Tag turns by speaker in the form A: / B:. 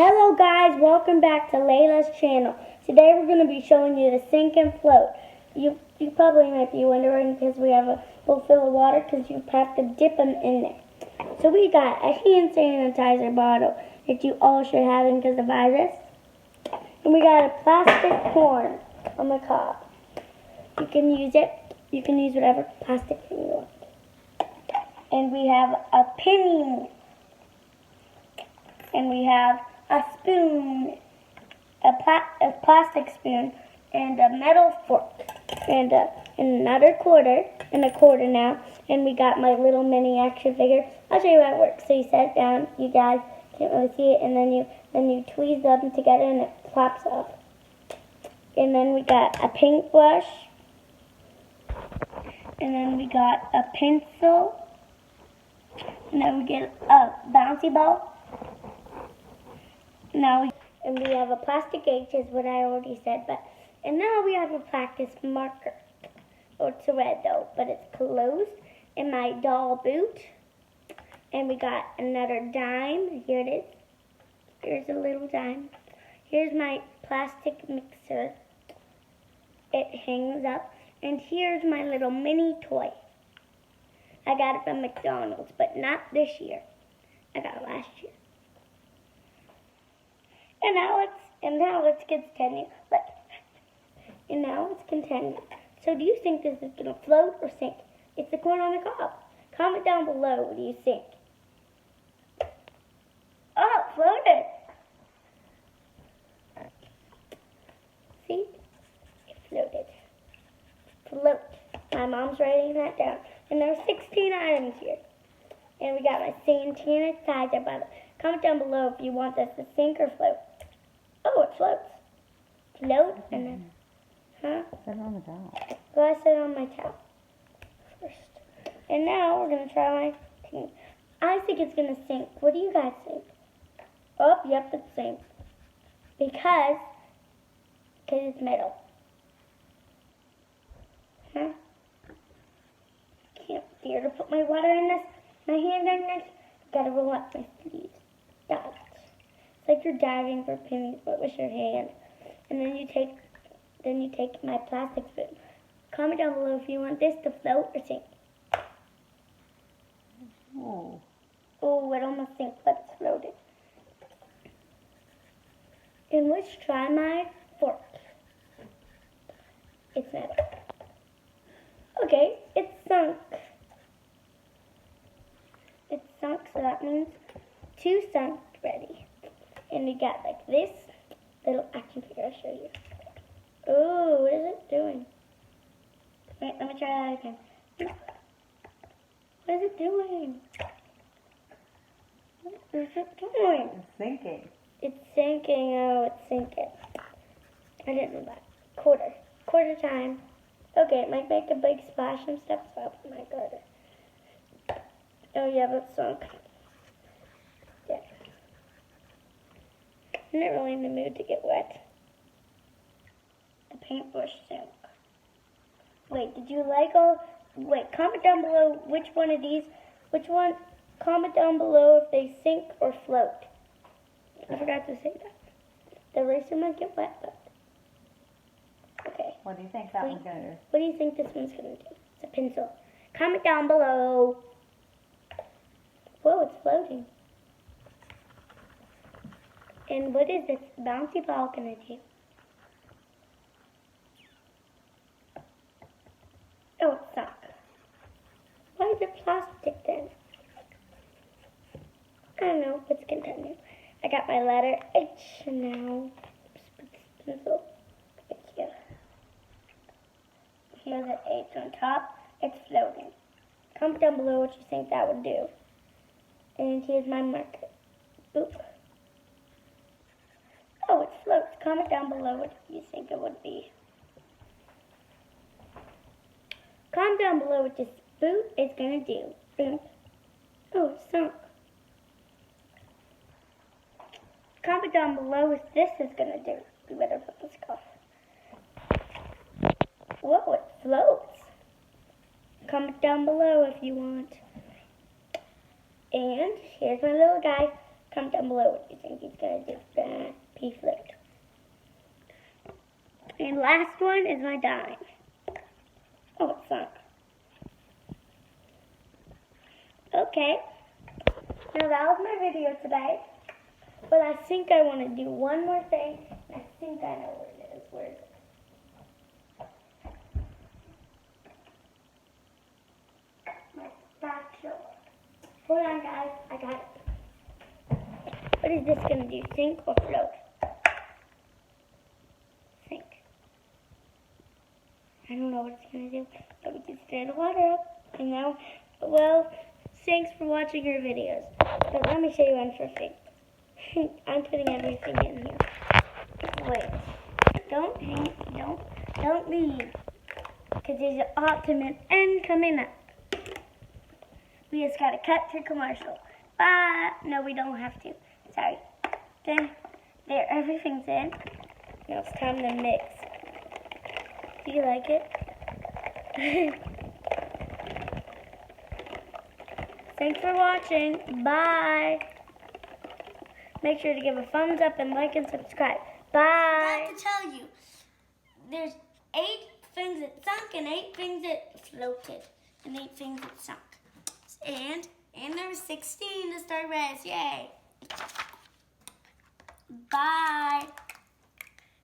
A: Hello guys, welcome back to Layla's channel. Today we're going to be showing you the sink and float. You probably might be wondering because we have a full fill of water because you have to dip them in there. So we got a hand sanitizer bottle that you all should have because of the virus. And we got a plastic horn on the cob. You can use it. You can use whatever plastic thing you want. And we have a penny. And we have a spoon, a plastic spoon, and a metal fork, and another quarter, and a quarter now. And we got my little mini action figure. I'll show you how it works. So you set it down. You guys can't really see it, and then you tweeze them together, and it pops up. And then we got a paintbrush, and then we got a pencil, and then we get a bouncy ball. And we have a plastic H, is what I already said, and now we have a practice marker. Oh, it's red though, but it's closed. And my doll boot. And we got another dime. Here it is. Here's a little dime. Here's my plastic mixer. It hangs up. And here's my little mini toy. I got it from McDonald's, but not this year. I got it last year. And now let's continue. And now let's continue. So do you think this is going to float or sink? It's the corn on the cob. Comment down below, what do you think? Oh, it floated. See? It floated. Float. My mom's writing that down. And there's 16 items here. And we got my sanitizer bottle. Comment down below if you want this to sink or float. Oh, it floats. Float and then,
B: Set it on the towel.
A: Well, I set it on my towel first. And now we're going to try my thing. I think it's going to sink. What do you guys think? Oh, yep, it sinks. Because it's metal. Can't dare to put my water in this. My hand in this. Gotta roll up my sleeves. Dodge. It's like you're diving for pennies, but with your hand. And then you take my plastic spoon. Comment down below if you want this to float or sink. Oh, it almost sinks, but it's floating. And let's try my fork. It's metal. Okay, it's sunk. It's sunk, so that means 2 sunk ready. And we got like this little action figure. I'll show you. Oh, what is it doing? Wait, let me try that again. What is it doing? What is it doing?
B: It's sinking.
A: It's sinking. Oh, it's sinking. I didn't know that. Quarter time. Okay, it might make a big splash and stuff. So I'll put my garter. Oh yeah, that's sunk. Yeah. I'm not really in the mood to get wet. The paintbrush sunk. Wait, did you like all? Wait, comment down below which one of these. Comment down below if they sink or float. I forgot to say that. The eraser might get wet, but okay.
B: What do you think that one's going to do?
A: What do you think this one's going to do? It's a pencil. Comment down below. Whoa, it's floating. And what is this bouncy ball going to do? Oh, it sunk. Why is it plastic then? I don't know. Let's continue. I got my letter H now. Put this pencil right here. Here's an H on top. It's floating. Comment down below what you think that would do. And here's my marker. Oop. Oh, it floats. Comment down below what you think it would be. Comment down below what this boot is going to do. Oh, it sunk. Comment down below what this is going to do. We better put this off. Whoa, it floats. Comment down below if you want. And here's my little guy. Comment down below what you think he's going to do. Pea float. And last one is my dime. Oh, it sunk. Okay. Now that was my video today. But I think I want to do one more thing. I think I know where it is. Where is it? My spatula. Hold on, guys. I got it. What is this going to do? Sink or float? Sink. I don't know what it's going to do. But we can stir the water up. And now, well, thanks for watching our videos. But let me show you one for free. I'm putting everything in here. Wait. Don't leave. Because there's an ultimate end coming up. We just gotta cut to commercial. Bye. No, we don't have to. Sorry. There, everything's in. Now it's time to mix. Do you like it? Thanks for watching. Bye. Make sure to give a thumbs up and like and subscribe. Bye. I forgot to tell you, there's 8 things that sunk and 8 things that floated and 8 things that sunk. And there's 16 to start with. Yay. Bye.